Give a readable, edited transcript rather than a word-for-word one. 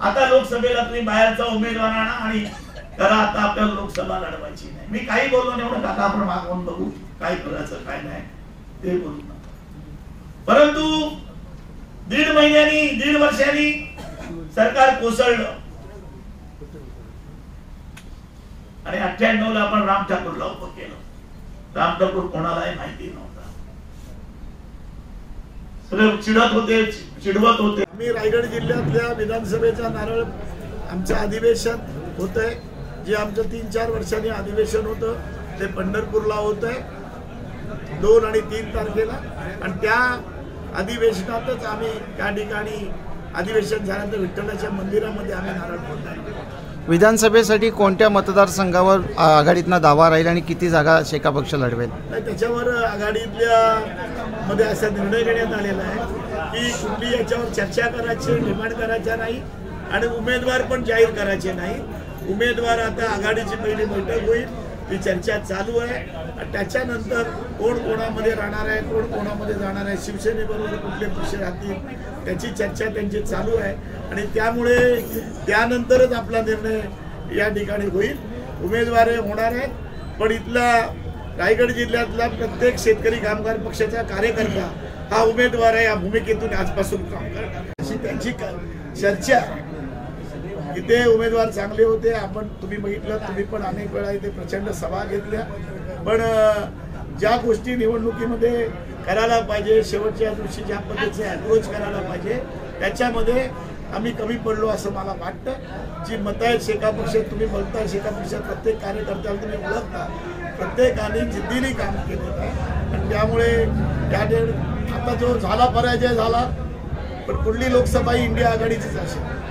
आता लोकसभेला तुम्ही बाहेरचा उमेदवार आणा आणि करा, आता आपल्याला लोकसभा लढवायची नाही। मी काही बोललो नाही, एवढं काका आपण मागवून बघू काय करायचं काय नाही ते बोलू नका। परंतु 1.5 महिन्यांनी 1.5 वर्षांनी सरकार कोसळलं आणि 98 ला आपण राम ठाकूरला उभं केलं। राम ठाकूर कोणालाही माहिती नव्हता, सगळे चिडत होते, चिडवत होते। मी रायगड जिल्ह्यातल्या विधानसभेचा नारळ आमचं अधिवेशन होतंय, जे आमचं 3-4 वर्षांनी अधिवेशन होतं ते पंढरपूरला होतंय 2 आणि 3 तारखेला। आणि त्या अधिवेशनातच आम्ही त्या ठिकाणी अधिवेशन झाल्यानंतर विठ्ठलाच्या मंदिरामध्ये आम्ही नारळ फोडणार। विधानसभेसाठी कोणत्या मतदारसंघावर आघाडीतनं दावा राहील आणि किती जागा शेका पक्ष लढवेल? त्याच्यावर आघाडीतल्या मध्ये असा निर्णय घेण्यात आलेला आहे की कुठली याच्यावर चर्चा करायची, डिमांड करायचा नाही आणि उमेदवार पण जाहीर करायचे नाही। उमेदवार आता आघाडीची पहिली बैठक होईल, ती चर्चा चालू आहे आणि त्याच्यानंतर कोण कोणामध्ये राहणार आहे, कोण कोणामध्ये जाणार आहे, शिवसेनेबरोबर कुठले पक्ष राहतील त्याची चर्चा त्यांची चालू आहे आणि त्यामुळे त्यानंतरच आपला निर्णय या ठिकाणी होईल। उमेदवार होणार आहेत, पण इथला रायगड जिल्ह्यातला प्रत्येक शेतकरी कामगार पक्षाचा कार्यकर्ता हा उमेदवार आहे या भूमिकेतून आजपासून काम करणार अशी त्यांची चर्चा। इथे उमेदवार चांगले होते, आपण तुम्ही बघितलं, तुम्ही पण अनेक वेळा इथे प्रचंड सभा घेतल्या, पण ज्या गोष्टी निवडणुकीमध्ये करायला पाहिजे, शेवटच्या दिवशी ज्या पद्धतीचे अप्रोच करायला पाहिजे त्याच्यामध्ये आम्ही कमी पडलो असं मला वाटतं। जी मतं आहेत शेका पक्षात, तुम्ही बोलताय शेका पक्षात प्रत्येक कार्यकर्त्याला तुम्ही ओळखता, प्रत्येकाने जिद्दीने काम केलेलं आहे आणि त्यामुळे आता जो झाला पराजय झाला, पण पुढली लोकसभा इंडिया आघाडीचीच असेल।